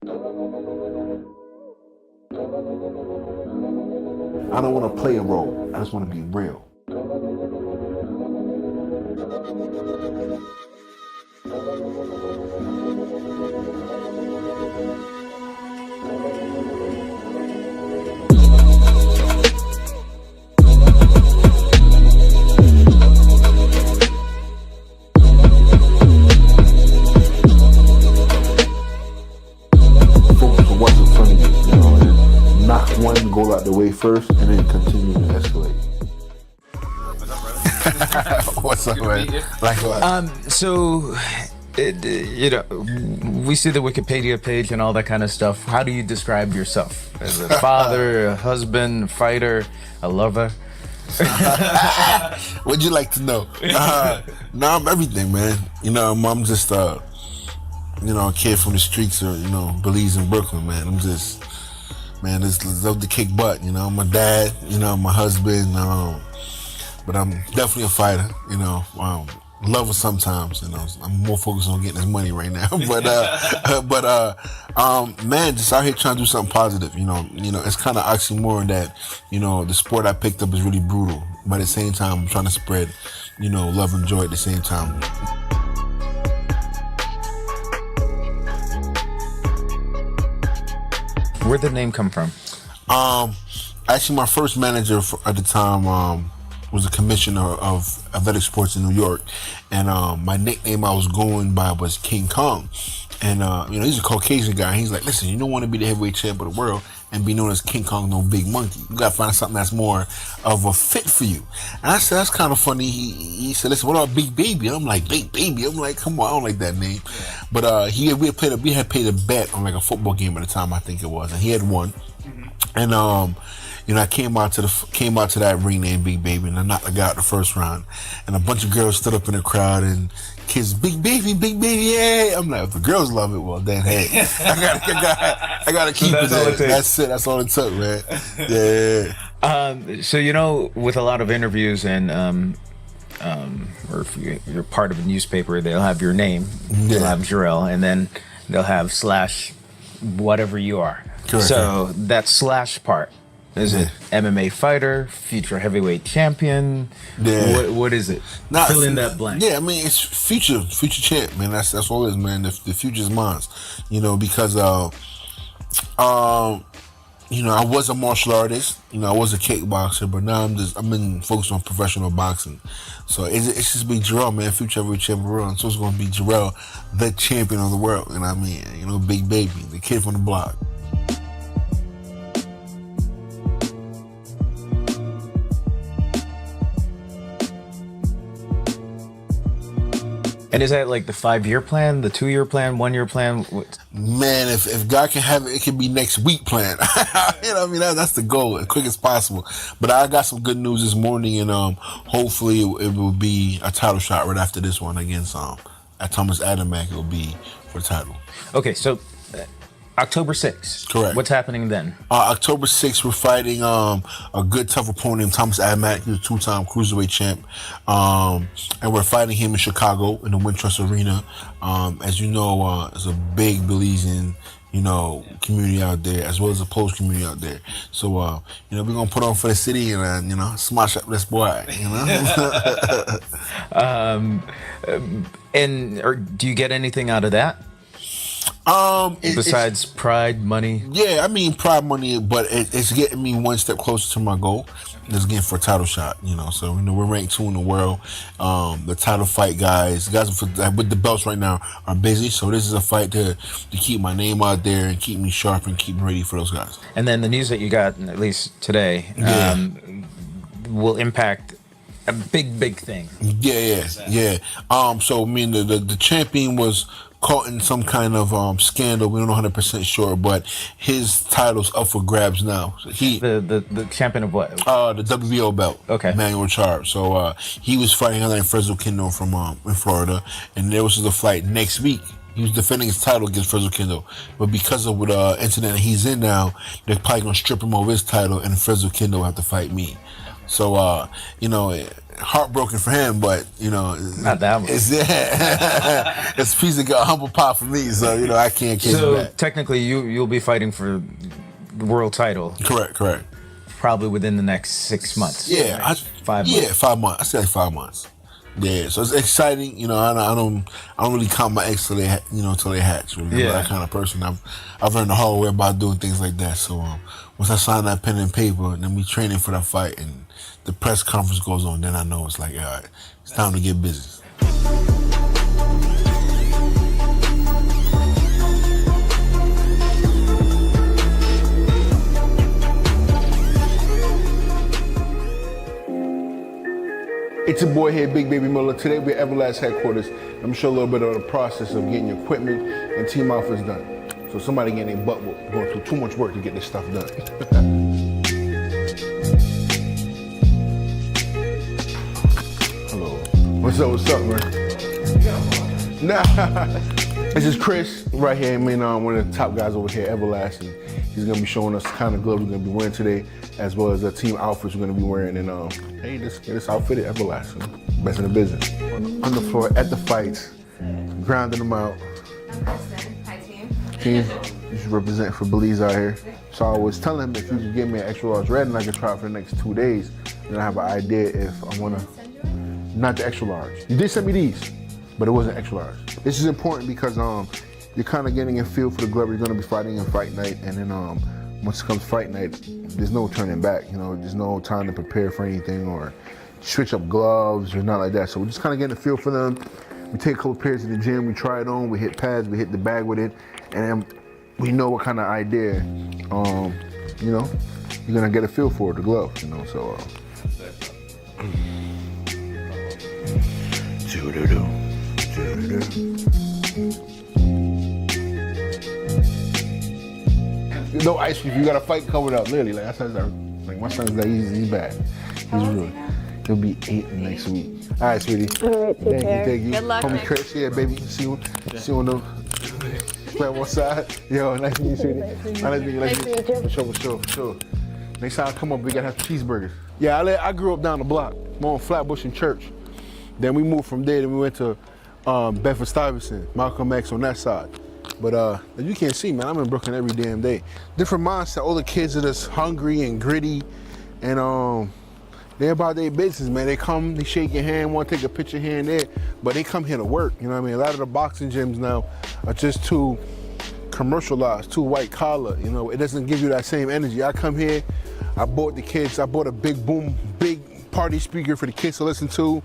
I don't want to play a role. I just want to be real. Focus on what's in front of you, and knock one goal out the way first, and then continue to escalate. What's up, man? Likewise. So, we see the Wikipedia page and all that kind of stuff. How do you describe yourself? As a father, a husband, a fighter, a lover? What'd you like to know? No, I'm everything, man. I'm just, a kid from the streets of, Belize and Brooklyn, man. I'm just, man, just love to kick butt, My dad, my husband, but I'm definitely a fighter, lover sometimes, I'm more focused on getting this money right now, man, just out here trying to do something positive, it's kind of oxymoron that, the sport I picked up is really brutal, but at the same time, I'm trying to spread, love and joy at the same time. Where'd the name come from? Actually, my first manager at the time, was a commissioner of athletic sports in New York, and my nickname I was going by was King Kong, and he's a Caucasian guy. He's like, listen, you don't want to be the heavyweight champ of the world and be known as King Kong, no big monkey. You gotta find something that's more of a fit for you. And I said, that's kind of funny. He said, listen, what about Big Baby? And I'm like, Big Baby? I'm like, come on, I don't like that name. Yeah. But we had played a bet on like a football game at the time, I think it was, and he had won. And I came out to that ring named Big Baby, and I knocked the guy out the first round. And a bunch of girls stood up in the crowd, and kids, Big Baby, yeah. I'm like, if the girls love it, well then, hey, I gotta keep it there. That's it. That's all it took, man. Yeah. So with a lot of interviews and or if you're part of a newspaper, they'll have your name, they'll have Jarrel, and then they'll have / whatever you are. Correct. So that / part. Is it MMA fighter, future heavyweight champion? Yeah. What is it? Fill in that blank. Yeah, I mean, it's future champ, man. That's all it is, man. The future's mine. Because I was a martial artist. I was a kickboxer, but now I've been focused on professional boxing. So it's just be Jarrel, man, future heavyweight champion of the world. So it's gonna be Jarrel, the champion of the world. And I mean, Big Baby, the kid from the block. And is that like the 5-year plan, the 2-year plan, 1-year plan? Man, if God can have it, it can be next week plan. That's the goal, as quick as possible. But I got some good news this morning, and hopefully it will be a title shot right after this one against at Thomas Adamak. It will be for the title. Okay, so October 6th. Correct. What's happening then? October 6th, we're fighting a good, tough opponent named Thomas Adamak. He's a 2-time cruiserweight champ. And we're fighting him in Chicago in the Wintrust Arena. As you know, it's a big Belizean, community out there, as well as a Polish community out there. So, we're going to put on for the city and, smash up this boy, Or do you get anything out of that? Besides pride, money? Yeah, I mean pride, money, but it's getting me one step closer to my goal. It's getting for a title shot, So we're ranked 2 in the world. The title fight guys with the belts right now are busy, so this is a fight to keep my name out there and keep me sharp and keep me ready for those guys. And then the news that you got, at least today, will impact a big thing. Yeah. So I mean the champion was caught in some kind of scandal. We don't know 100% sure, but his title's up for grabs now. So the champion of what? The WBO belt. Okay. Manuel Charb. So he was fighting in Fresno Kendo from in Florida, and there was a fight next week. He was defending his title against Fresno Kendo, but because of the incident that he's in now, they're probably gonna strip him of his title, and Fresno Kendo will have to fight me. So, heartbroken for him, but Not that much. It's a piece of humble pie for me. So I can't kiss it So back. technically, you'll be fighting for the world title Correct. probably within the next 6 months. Yeah, right? 5 months. Yeah, 5 months. I say like 5 months. Yeah, so it's exciting. I don't really count my eggs till they till they hatch. Really. Yeah. I'm that kind of person. I've learned the hard way about doing things like that. So once I sign that pen and paper, and then we training for that fight, and the press conference goes on, then I know it's like, all right, it's time to get busy. It's your boy here, Big Baby Miller. Today we're at Everlast headquarters. I'm gonna show a little bit of the process of getting your equipment and team outfits done. So somebody getting their butt whooped, going through too much work to get this stuff done. Hello. What's up, man? Nah. This is Chris right here. I mean, one of the top guys over here at Everlast, and he's gonna be showing us the kind of gloves we're gonna be wearing today, as well as the team outfits we're gonna be wearing. And hey, this outfit at Everlast, best in the business. On the floor at the fights, grounding them out. Hi, team. Team, you should represent for Belize out here. So I was telling him if you could give me an extra large red and I could try it for the next 2 days, then I have an idea if I wanna, not the extra large. You did send me these, but it wasn't extra large. This is important because you're kind of getting a feel for the glove you're gonna be fighting in fight night, and then once it comes fight night, there's no turning back. There's no time to prepare for anything or switch up gloves or not like that. So we're just kind of getting a feel for them. We take a couple pairs to the gym, we try it on, we hit pads, we hit the bag with it, and then we know what kind of idea, you're gonna get a feel for the glove, so. No ice cream. You got a fight covered up, literally. Like my son's like he's bad. He's really. He'll be 8 next week. All right, sweetie. All right, Thank you. Good luck. Homie Chris, yeah, baby. See you on the flat one side. Yo, nice to meet you, sweetie. Nice to meet you. For sure. Next time I come up, we gotta have cheeseburgers. Yeah, I grew up down the block. I'm on Flatbush and Church. Then we moved from there. Then we went to Bedford-Stuyvesant, Malcolm X on that side. But as you can see, man, I'm in Brooklyn every damn day. Different mindset. All the kids are just hungry and gritty, and they're about their business, man. They come, they shake your hand, want to take a picture here and there, but they come here to work. You know what I mean? A lot of the boxing gyms now are just too commercialized, too white collar. It doesn't give you that same energy. I come here, I bought a big party speaker for the kids to listen to.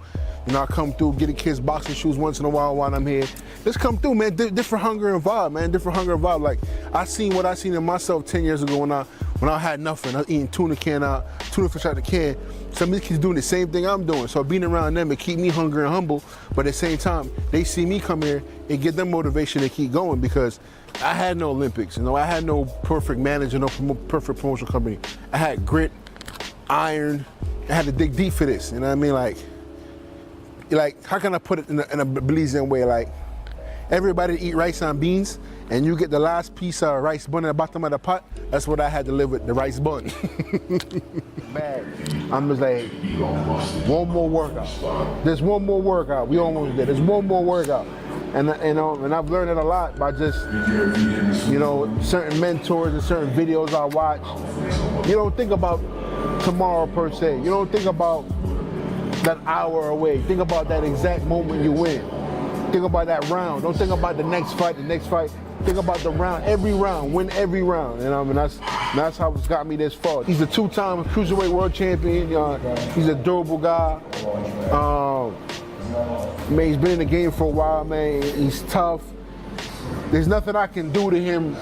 I come through, get the kids boxing shoes once in a while I'm here. Just come through, man. Different hunger and vibe, man. Different hunger and vibe. Like I seen what I seen in myself 10 years ago when I had nothing. I was eating tuna fish out the can. Some of these kids doing the same thing I'm doing. So being around them, it keep me hungry and humble. But at the same time, they see me come here and get them motivation to keep going because I had no Olympics. I had no perfect manager, no perfect promotional company. I had grit, iron. I had to dig deep for this. You know what I mean? Like, how can I put it in a Belizean way? Like, everybody eat rice and beans, and you get the last piece of rice bun at the bottom of the pot. That's what I had to live with, the rice bun. Bad. I'm just like, one more workout. There's one more workout. We almost there. There's one more workout. And I've learned it a lot by just, certain mentors and certain videos I watch. You don't think about tomorrow per se. You don't think about that hour away. Think about that exact moment you win. Think about that round. Don't think about the next fight. Think about the round. Every round. Win every round. That's how it's got me this far. He's a 2-time cruiserweight world champion. He's a durable guy. Man, he's been in the game for a while, man. He's tough. There's nothing I can do to him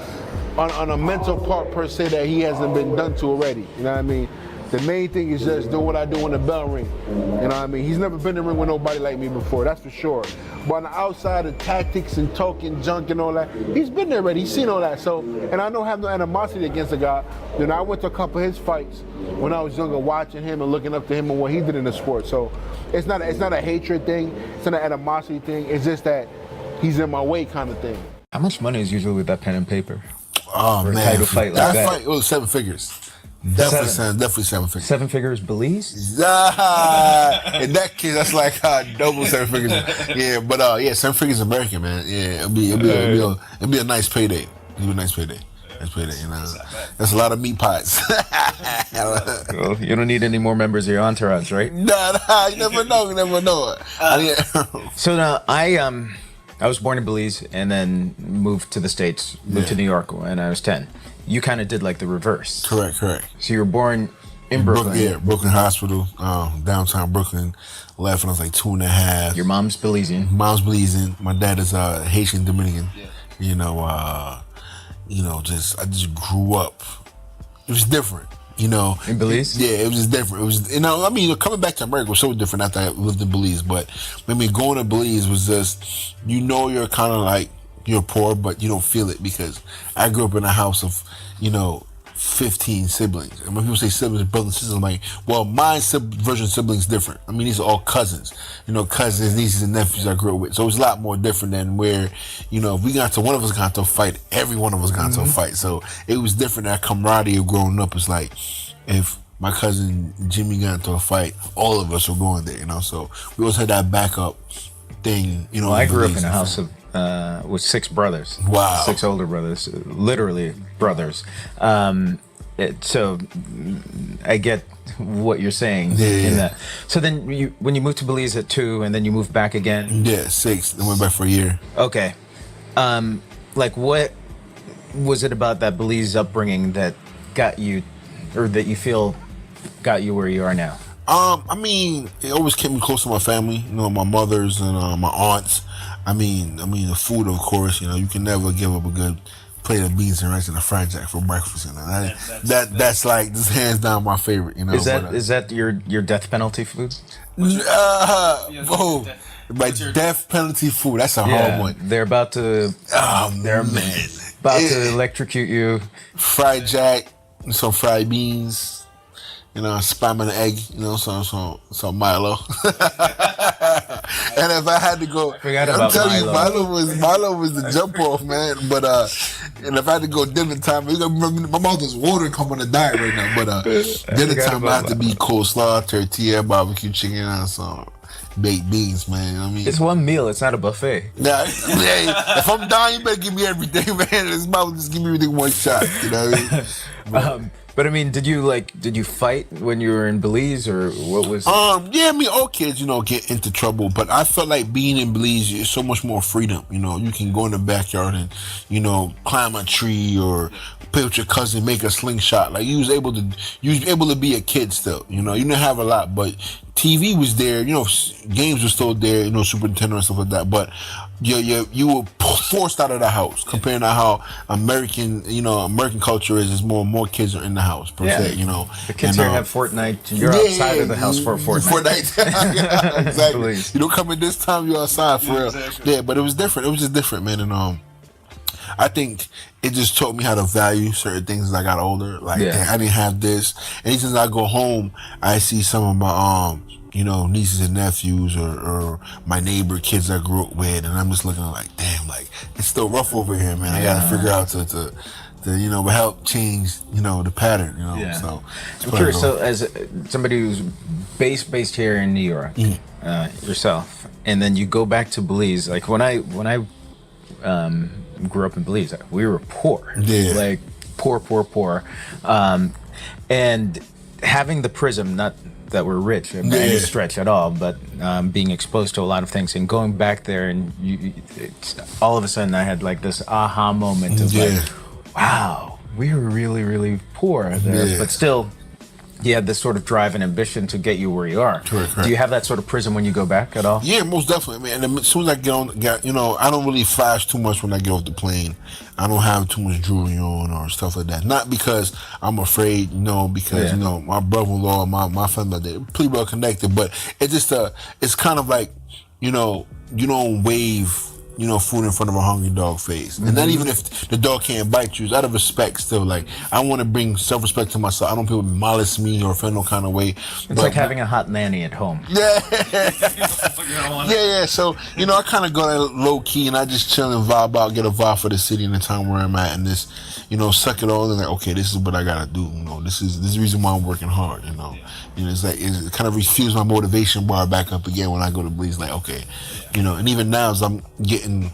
on a mental part per se that he hasn't been done to already. You know what I mean? The main thing is just do what I do in the bell ring. You know what I mean? He's never been in the ring with nobody like me before, that's for sure. But on the outside of tactics and talking junk and all that, he's been there already, he's seen all that. So, and I don't have no animosity against the guy. I went to a couple of his fights when I was younger, watching him and looking up to him and what he did in the sport. So it's not a hatred thing, it's not an animosity thing, it's just that he's in my way kind of thing. How much money is usually with that pen and paper? Oh, for man. a title fight like that? Fight, it was 7 figures. Definitely seven figures. Seven figures, Belize? In that case, that's like double seven figures. Yeah, but yeah, seven figures American, man. Yeah, it'll be a nice payday. It'll be a nice payday. Nice payday, you know. That's a lot of meat pies. Well, you don't need any more members of your entourage, right? Nah, you never know. You never know. So now I was born in Belize and then moved to the States, moved to New York when I was 10. You kind of did like the reverse. Correct. So you were born in Brooklyn. Brooklyn Hospital, downtown Brooklyn. Left when I was like 2.5. Your mom's Belizean. Mom's Belizean. My dad is Haitian Dominican. You know, I just grew up. It was different. You know, in Belize? Yeah, it was just different. It was, I mean, coming back to America was so different after I lived in Belize. But I mean, going to Belize was just, you're kind of like, you're poor, but you don't feel it because I grew up in a house of, 15 siblings. And when people say siblings, brothers and sisters, I'm like, well, my version of siblings different. I mean, these are all cousins. Cousins, nieces, and nephews I grew up with. So it's a lot more different than where, if we got to, one of us got to a fight, every one of us got to a fight. So it was different. That camaraderie of growing up is like, if my cousin Jimmy got into a fight, all of us were going there, So we always had that backup thing, Well, I grew up in a house of with 6 brothers. Wow. 6 older brothers, literally brothers. So I get what you're saying in that. So then when you moved to Belize at 2 and then you moved back again? Yeah, 6. Then went back for a year. Okay. Like what was it about that Belize upbringing that got you, or that you feel got you where you are now? I mean, it always kept me close to my family, my mothers and my aunts. I mean, the food, of course, you can never give up a good plate of beans and rice and a fried jack for breakfast. That's like, this hands down my favorite. Is that your death penalty food? My death penalty food. That's a hard one. They're about to. Oh man, about to electrocute you. Fried jack, some fried beans. Spam and egg, some Milo. And if I had to go, I'm telling you, Milo was the jump off, man. But and if I had to go dinner time, my mouth is watering. I'm on a diet right now. But dinner time I have to be coleslaw, tortilla, barbecue chicken, and some baked beans, man. I mean, it's one meal. It's not a buffet. Nah, if I'm dying, you better give me everything, man. This mouth just give me everything one shot. You know what I mean? But I mean, did you fight when you were in Belize, or what was? Yeah, I mean, all kids, get into trouble, but I felt like being in Belize is so much more freedom. You can go in the backyard and, climb a tree or play with your cousin, make a slingshot. Like you was able to be a kid still. You didn't have a lot, but TV was there. Games were still there. Super Nintendo and stuff like that. But you were forced out of the house. Comparing to how American culture is more kids are in the house per se. The kids here have Fortnite. And you're outside of the house for Fortnite. Yeah, exactly. You don't come in this time. You're outside for real. Yeah, but it was different. It was just different, man. And I think it just taught me how to value certain things as I got older. Like, I didn't have this. And since I go home, I see some of my, nieces and nephews or my neighbor kids I grew up with. And I'm just looking like, damn, like, it's still rough over here, man. I got to figure out to help change, the pattern, So I'm curious, so as somebody who's based here in New York, yourself, and then you go back to Belize, like when I grew up in Belize, we were poor, like poor, and having the prism, not that we're rich, any stretch at all, but being exposed to a lot of things and going back there, and all of a sudden I had like this aha moment of like, wow, we were really, really poor there, but still you had this sort of drive and ambition to get you where you are. Correct. Do you have that sort of prism when you go back at all? Yeah, most definitely, man. And as soon as I I don't really flash too much when I get off the plane. I don't have too much jewelry on or stuff like that. Not because I'm afraid, because, my brother-in-law, my family, they're pretty well connected. But it's just, it's kind of like, you don't wave food in front of a hungry dog face. And not even if the dog can't bite you, it's out of respect still. Like, I want to bring self-respect to myself. I don't want people to molest me or feel no kind of way. It's like having a hot nanny at home. Yeah. Yeah. So, I kind of go that low key and I just chill and vibe out, get a vibe for the city and the town where I'm at, and just, suck it all and like, okay, this is what I gotta do. This is the reason why I'm working hard, it's like, it kind of refuels my motivation bar back up again when I go to Bleeds. Like, okay, and even now as I'm getting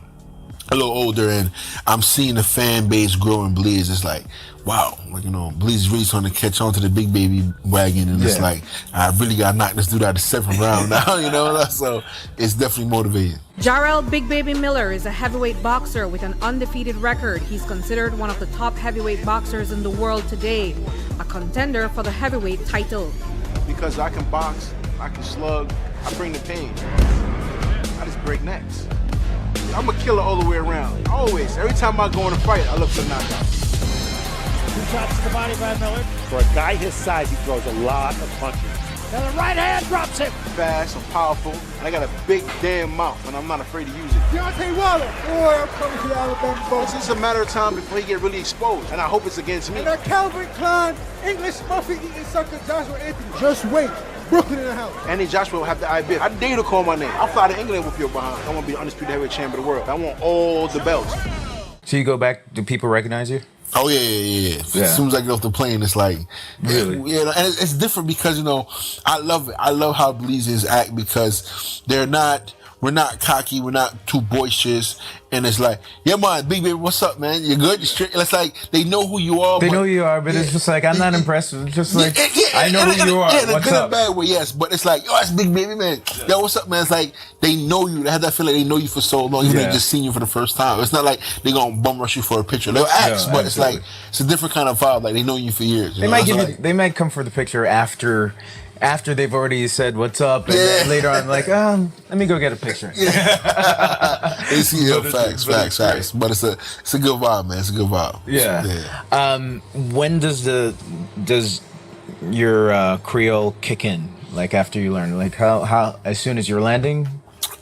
a little older and I'm seeing the fan base grow in Bleeds, it's like, wow, like, Bleeds is really starting to catch on to the big baby wagon, and it's like, I really got to knock this dude out of the 7th round now, so it's definitely motivating. Jarrel Big Baby Miller is a heavyweight boxer with an undefeated record. He's considered one of the top heavyweight boxers in the world today, a contender for the heavyweight title. Because I can box, I can slug, I bring the pain. I just break necks. I'm a killer all the way around. Always. Every time I go in a fight, I look for the knockout. 2 shots to the body by Miller. For a guy his size, he throws a lot of punches. Now the right hand drops him. Fast, I'm powerful, and I got a big damn mouth, and I'm not afraid to use it. Deontay Wilder, boy, I'm coming to the Alabama boat. It's just a matter of time before he get really exposed, and I hope it's against me. And that Calvin Klein, English muffin eating sucker Joshua Anthony. Just wait. Brooklyn in the house. Andy Joshua will have the IBF. I dare you to call my name. I'll fly to England with your behind. I want to be the undisputed heavyweight champion of the world. I want all the belts. So you go back, do people recognize you? Oh, yeah. As soon as I get off the plane, it's like, really? And it's different because, I love it. I love how Bleezers act because we're not cocky, we're not too boisterous, and it's like, yeah, man, Big Baby, what's up, man? You good? It's like, they know who you are. They know who you are, but it's just like, I'm not impressed. It's just like, I know who you are. Yeah, in a what's good up? and bad way, yes. But it's like, yo, that's Big Baby, man. Yo, what's up, man? It's like, they know you. They have that feeling they know you for so long, even though they just seen you for the first time. It's not like they're going to bum rush you for a picture. They'll ask, but it's like, it's a different kind of vibe. Like, they know you for years. They might they might come for the picture after they've already said what's up, and then later on, like, let me go get a picture. It's facts. But it's a good vibe, man. It's a good vibe. Yeah. When does your Creole kick in? Like after you learn, like how as soon as you're landing?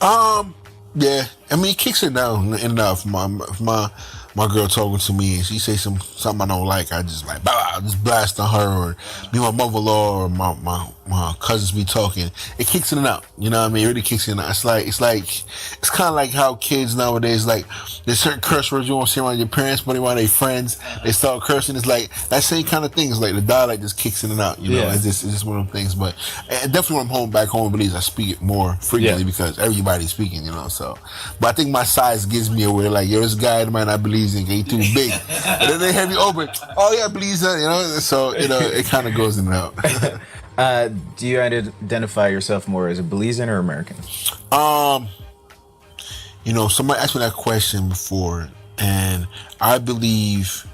Yeah. I mean, it kicks it down enough. My girl talking to me and she say something I don't like, I just like, bah, just blast on her, or me, my mother-in-law, or my cousins be talking. It kicks it out, you know what I mean? It really kicks it out. It's kind of like how kids nowadays, like, there's certain curse words you won't see around your parents, but around their friends, they start cursing. It's like that same kind of thing. It's like the dialect just kicks in and out, you know? It's just one of them things. But definitely when I'm back home in Belize, I speak it more frequently because everybody's speaking, so. But I think my size gives me away, like, yo, this guy might not believe in ain't too big. And then they have you open, oh yeah, please, so, it kind of goes in and out. Do you identify yourself more as a Belizean or American? Somebody asked me that question before, and I believe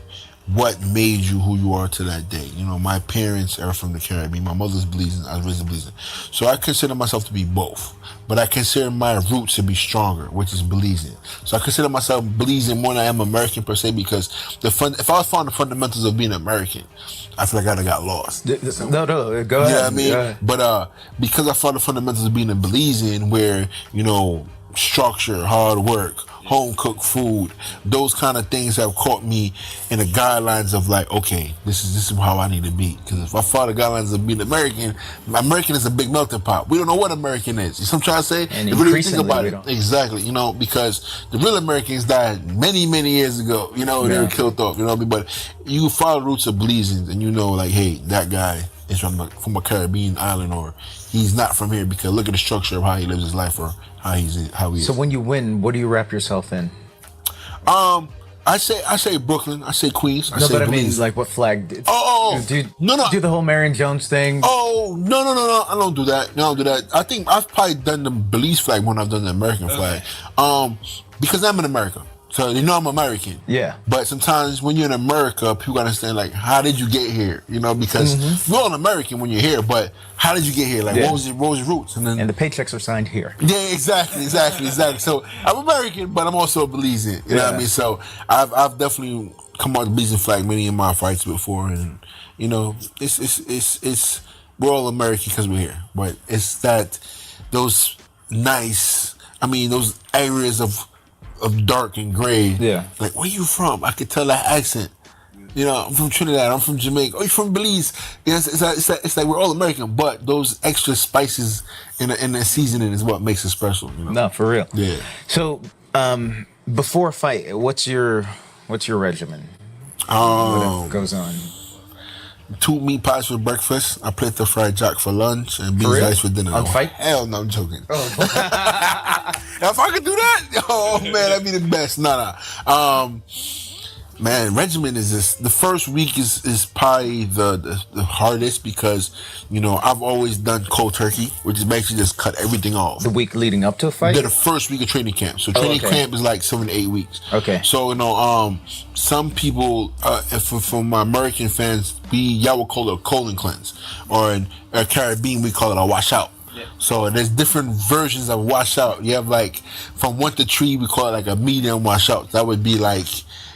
what made you who you are to that day. My parents are from the Caribbean. My mother's Belizean. I was raised in Belizean. So I consider myself to be both. But I consider my roots to be stronger, which is Belizean. So I consider myself Belizean more than I am American per se, because if I was found the fundamentals of being American, I feel like I'd have got lost. No, go ahead. You know what I mean? But because I found the fundamentals of being a Belizean, where, structure, hard work, home cooked food, those kind of things have caught me in the guidelines of like, okay, this is how I need to be. Because if I follow the guidelines of being American is a big melting pot. We don't know what American is. You know what I'm trying to say? And if we really think about we it, don't. exactly. Because the real Americans died many, many years ago. They were killed off. But you follow the roots of Belizeans, and like, hey, that guy is from a Caribbean island, or he's not from here because look at the structure of how he lives his life, or how he is. So when you win, what do you wrap yourself in? I say Brooklyn. I say Queens. I say I mean, Belize. like what flag? Do the whole Marion Jones thing? Oh, no. I don't do that. I think I've probably done the Belize flag more than I've done the American flag. Because I'm in America. So I'm American. Yeah. But sometimes when you're in America, people understand, like, how did you get here? Because you're an American when you're here, but how did you get here? Like, what was your roots? And the paychecks are signed here. Yeah, exactly. So I'm American, but I'm also a Belizean. You know what I mean? So I've definitely come out the Belizean flag many in my fights before, and it's we're all American because we're here. But it's those areas of of dark and gray. Yeah. Like, where you from? I could tell that accent. You know, I'm from Trinidad. I'm from Jamaica. Oh, you from Belize? Yeah, it's like we're all American, but those extra spices in the seasoning is what makes it special. You know? No, for real. Yeah. So, before a fight, what's your regimen? What goes on? 2 meat pies for breakfast. I plate the fried jack for lunch and beans rice for dinner. On fight? Hell no, I'm joking. If I could do that, oh man, that'd be the best. Nah. Man, regimen is this. The first week is probably the hardest because, you know, I've always done cold turkey, which is basically just cut everything off. The week leading up to a fight? The first week of training camp. So training camp is like 7 to 8 weeks. Okay. So, you know, some people, for my American fans, y'all would call it a colon cleanse. Or in Caribbean, we call it a wash out. Yeah. So there's different versions of wash out. You have like, from 1 to 3, we call it like a medium wash out. That would be like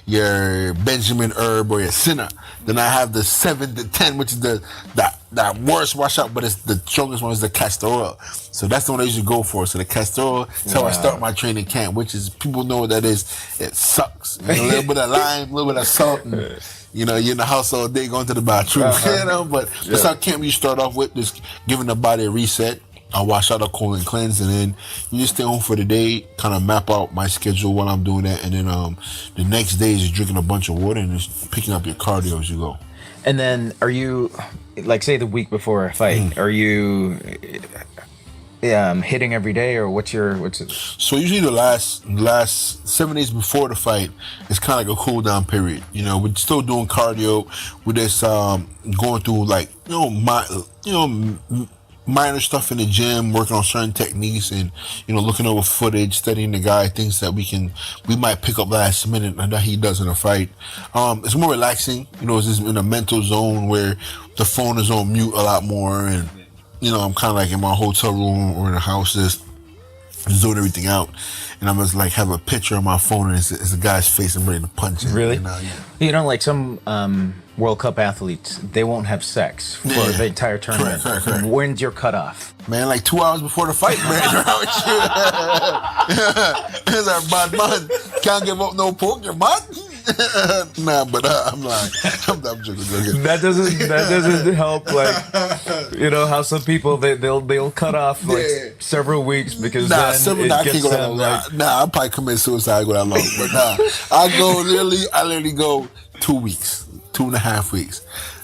your Benjamin Herb or your Sinner. Then I have the 7 to 10, which is that worst washout, but it's the strongest one is the castor oil. So that's the one I usually go for. So the castor oil is how I start my training camp, which is, people know what that is. It sucks. You know, a little bit of lime, a little bit of salt, and, you know, you're in the house all day going to the bathroom. You know, but that's how camp you start off with, just giving the body a reset. I wash out a colon cleanse, and then you just stay home for the day, kind of map out my schedule while I'm doing that, and then the next day is just drinking a bunch of water and just picking up your cardio as you go. And then are you, like, say the week before a fight, are you hitting every day, or what's it? So usually the last 7 days before the fight is kind of like a cool down period. You know, we're still doing cardio. We're just going through, like, minor stuff in the gym, working on certain techniques, and, you know, looking over footage, studying the guy, things that we might pick up last minute and that he does in a fight. It's more relaxing, you know. It's just in a mental zone where the phone is on mute a lot more, and, you know, I'm kind of like in my hotel room or in the house, just zone everything out, and I'm just like have a picture on my phone, and it's a guy's face I'm ready to punch him. Really? You know, You know, like some World Cup athletes, they won't have sex for the entire tournament. Correct. When's your cutoff? Man, like 2 hours before the fight, man. It's like, bad man, can't give up no pork, you're mad. Nah, but I'm lying. I'm joking. That doesn't help. Like, you know how some people they'll cut off like several weeks because then it gets them like. Nah, I'll probably commit suicide go that long. But nah, I literally go 2 weeks, 2.5 weeks.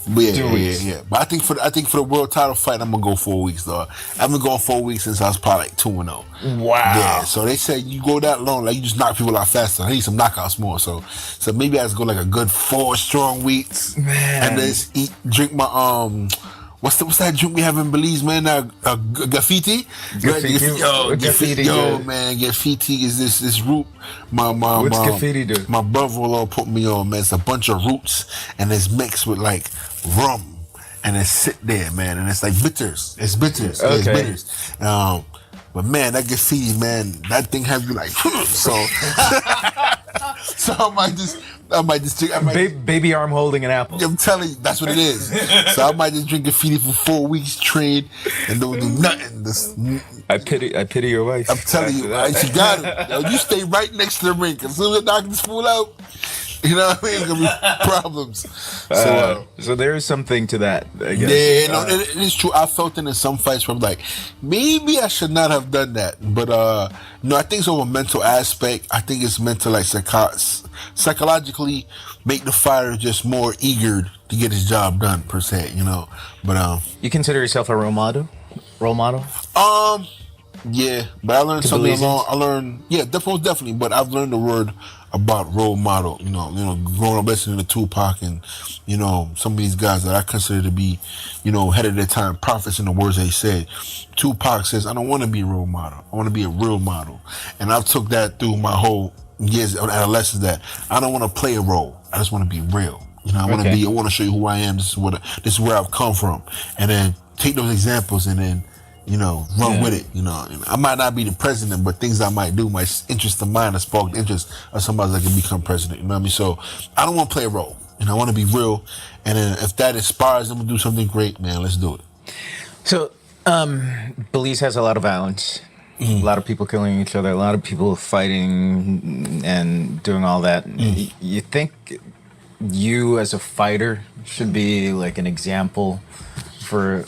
But yeah. But I think for the world title fight, I'm gonna go 4 weeks though. I've been going 4 weeks since I was probably like 2-0. Wow. Yeah. So they said you go that long, like you just knock people out faster. I need some knockouts more. So maybe I just go like a good 4 strong weeks, man, and then drink my What's that drink we have in Belize, man? Graffiti. Yo, man, graffiti is this root. What's graffiti do? My brother-in-law put me on, man. It's a bunch of roots, and it's mixed with like rum, and it's sit there, man, and it's like bitters. It's bitters. Okay. It's bitters. But man, that graffiti, man, that thing has you like so. So I might just drink. Baby arm holding an apple. I'm telling you, that's what it is. So I might just drink graffiti for 4 weeks, train, and don't do nothing. I pity your wife. I'm telling you, she got it. Yo, you stay right next to the rink. As soon as I knock this fool out, you know what I mean? It's gonna be problems. So there is something to that, I guess. Yeah, no, it is true. I felt it in some fights where I'm like, maybe I should not have done that. But no, I think it's over a mental aspect. I think it's meant to like psychologically make the fighter just more eager to get his job done per se, you know. But you consider yourself a role model? Yeah, but I learned something along. Definitely. But I've learned the word about role model. You know, growing up listening to Tupac and, you know, some of these guys that I consider to be, you know, ahead of their time, prophets in the words they said. Tupac says, "I don't want to be a role model. I want to be a real model." And I've took that through my whole years of adolescence. That I don't want to play a role. I just want to be real. You know, I want to show you who I am. This is where I've come from, and then take those examples and then, you know, run with it. You know, I might not be the president, but things I might do might interest of mine or spark the interest of somebody that can become president. You know what I mean? So I don't want to play a role. You know, I want to be real. And then if that inspires them to do something great, man, let's do it. So, Belize has a lot of violence. A lot of people killing each other, a lot of people fighting and doing all that. You think you as a fighter should be like an example for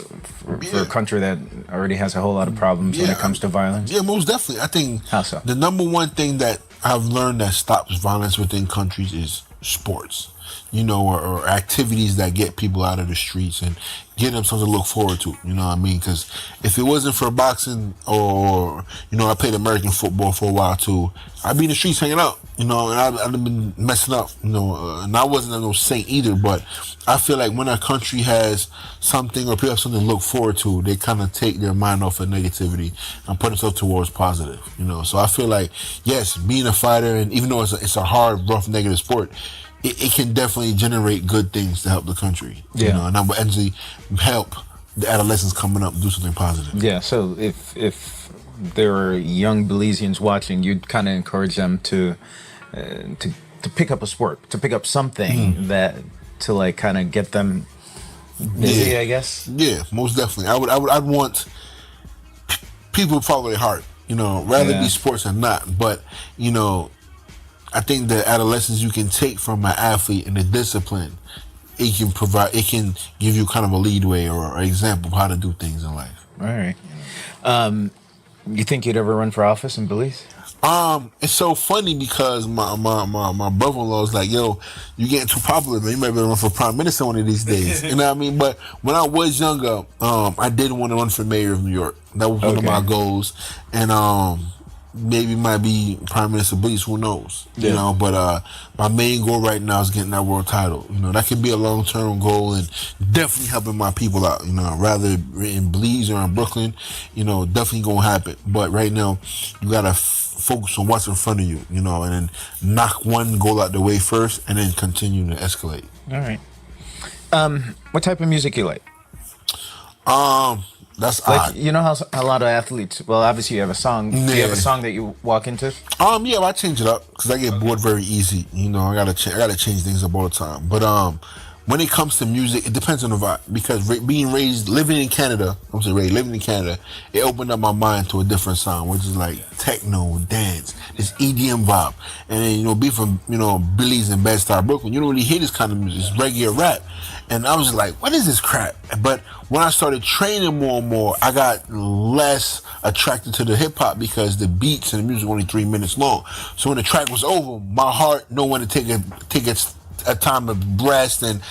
a country that already has a whole lot of problems when it comes to violence? Yeah, most definitely. I think How so? the number one thing that I've learned that stops violence within countries is sports, or activities that get people out of the streets and get them something to look forward to. You know what I mean? Because if it wasn't for boxing or, I played American football for a while too, I'd be in the streets hanging out, and I'd have been messing up, and I wasn't no saint either, but I feel like when a country has something or people have something to look forward to, they kind of take their mind off of negativity and put themselves towards positive, So I feel like, yes, being a fighter, and even though it's a hard, rough, negative sport, it can definitely generate good things to help the country. And that will actually help the adolescents coming up do something positive. Yeah, so if there are young Belizeans watching, you'd kind of encourage them to pick up a sport, to pick up something that to like kind of get them busy, I guess. Yeah, most definitely. I'd want people to follow their heart, rather be sports or not. But, I think the adolescence you can take from an athlete and the discipline, it can give you kind of a leadway or an example of how to do things in life. All right. You think you'd ever run for office in Belize? It's so funny because my brother-in-law is like, yo, you getting too popular, man. You might be run for prime minister one of these days. You know what I mean? But when I was younger, I did want to run for mayor of New York. That was one of my goals. And maybe might be prime minister of Belize, who knows? But my main goal right now is getting that world title. That could be a long-term goal and definitely helping my people out. Rather in Belize or in Brooklyn, definitely gonna happen. But right now, you gotta focus on what's in front of you, and then knock one goal out the way first, and then continue to escalate. All right. What type of music you like? That's like, odd. You know how a lot of athletes, well, obviously you have a song. Do you have a song that you walk into? Yeah, I change it up because I get bored very easy. I gotta change things up all the time. But when it comes to music, it depends on the vibe. Because living in Canada, it opened up my mind to a different sound, which is like techno, dance, this EDM vibe. And then, be from, Belize and Bed-Stuy, Brooklyn, you don't really hear this kind of music. It's reggae or rap. And I was like, what is this crap? But when I started training more and more, I got less attracted to the hip hop because the beats and the music were only 3 minutes long. So when the track was over, my heart knew when to take a time to rest, and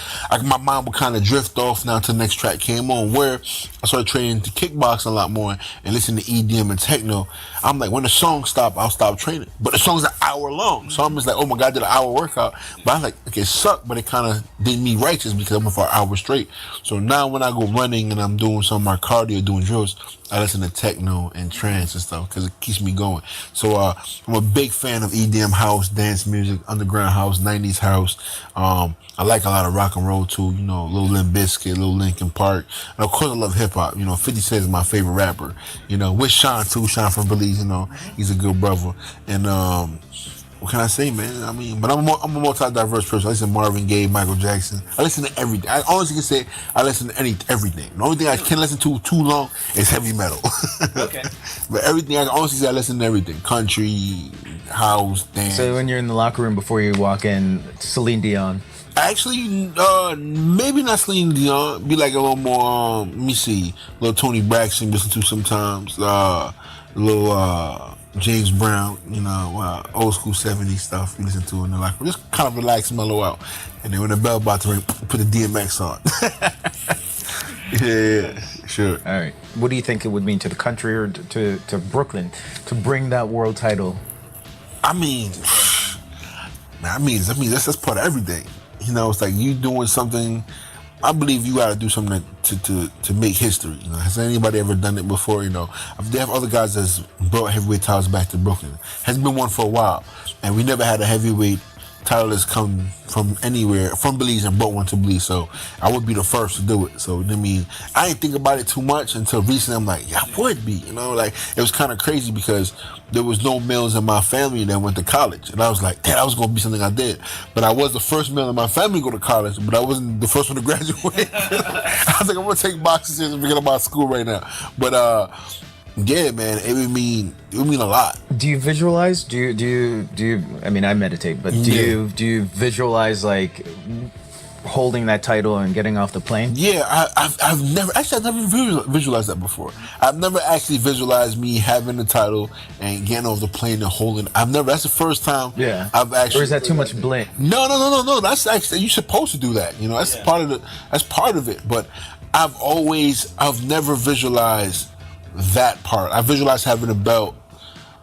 my mind would kind of drift off now until the next track came on, where I started training to kickboxing a lot more and listening to EDM and techno. I'm like, when the song stop, I'll stop training. But the song's an hour long. So I'm just like, oh my God, I did an hour workout. But I'm like, okay, it sucked, but it kind of did me righteous because I went for an hour straight. So now when I go running and I'm doing some of my cardio, doing drills, I listen to techno and trance and stuff because it keeps me going. So I'm a big fan of EDM house, dance music, underground house, 90s house. I like a lot of rock and roll too, Lil Limp Bizkit, Lil Linkin Park. And of course I love hip hop. 50 Cent is my favorite rapper. With Sean too, Sean from Belize, he's a good brother. And what can I say, man? But I'm a multi-diverse person. I listen to Marvin Gaye, Michael Jackson. I listen to everything. I honestly can say I listen to everything. The only thing I can't listen to too long is heavy metal. Okay. But everything, I can honestly say I listen to everything. Country, house, dance. So when you're in the locker room before you walk in, Celine Dion. Actually, maybe not Celine Dion. Be like a little more, let me see, little Tony Braxton listen to sometimes. Little James Brown, old school 70s stuff we listen to in the locker room. Just kind of relax, mellow out. And then when the bell about to ring, put the DMX on. Yeah, sure. All right. What do you think it would mean to the country or to Brooklyn to bring that world title? That's part of everything. It's like you doing something. I believe you got to do something to make history. Has anybody ever done it before? They have other guys that's brought heavyweight titles back to Brooklyn. Has been one for a while, and we never had a heavyweight title that's come from anywhere, from Belize, and brought one to Belize. So I would be the first to do it. So I didn't think about it too much until recently. I'm like, yeah, I would be. It was kind of crazy because there was no males in my family that went to college, and I was like, that was going to be something I did. But I was the first male in my family to go to college, but I wasn't the first one to graduate. I was like, I'm going to take boxing and forget about school right now. But Yeah, man, it would mean a lot. Do you visualize? Do you? I mean, I meditate, but do you visualize like holding that title and getting off the plane? Yeah, I've never visualized that before. I've never actually visualized me having the title and getting off the plane and holding. That's the first time. Yeah, I've actually. Or is that too much bling? No. That's actually, you're supposed to do that. You know, that's part of it. But I've never visualized that part. I visualized having a belt,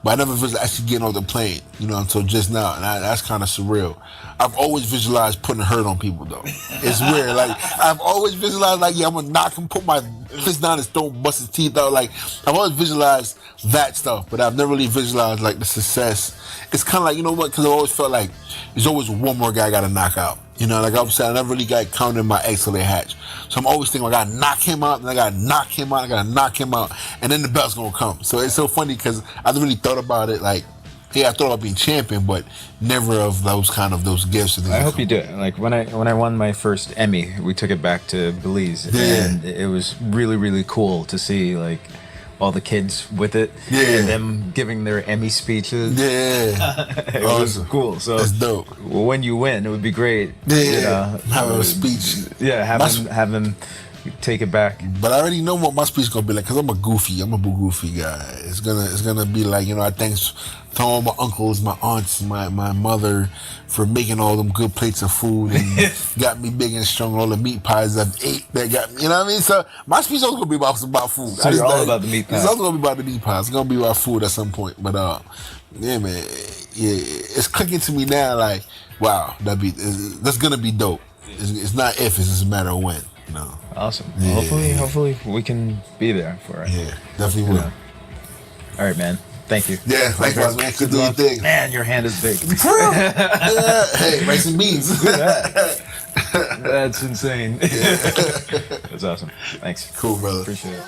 but I never visualized actually getting off the plane, you know, until just now. And that's kind of surreal. I've always visualized putting hurt on people, though. It's weird. Like, I've always visualized, like, yeah, I'm going to knock him, put my fist down his throat, bust his teeth out. Like, I've always visualized that stuff, but I've never really visualized, like, the success. It's kind of like, you know what, because I always felt like there's always one more guy I got to knock out. You know, like I was saying, I never really got counting my eggs till they hatch. So I'm always thinking, I got to knock him out, and I got to knock him out, I got to knock him out, and then the belt's going to come. So it's so funny because I never really thought about it, like, yeah, I thought about being champion, but never of those gifts. I hope you do it. Like when I won my first Emmy, we took it back to Belize, and it was really, really cool to see like all the kids with it, and them giving their Emmy speeches. It was cool. So that's dope. When you win, it would be great. Have a speech. Yeah, have them take it back. But I already know what my speech is gonna be like, because I'm a goofy guy. It's gonna be like, you know, I thanks to all my uncles, my aunts, my mother for making all them good plates of food and got me big and strong. All the meat pies I've ate that got me, you know what I mean? So my speech is also gonna be about food. So you're all about the meat pies. It's also gonna be about the meat pies. It's gonna be about food at some point. But yeah, man, it's clicking to me now. Like, wow, that's gonna be dope. It's not if, it's just a matter of when. You know. Awesome. Well, hopefully we can be there for it. Yeah, definitely will. All right, man. Thank you. Yeah, likewise, man. Good doing your thing. Man, your hand is big. Hey, rice and beans. That's insane. That's awesome. Thanks. Cool, brother. Appreciate it.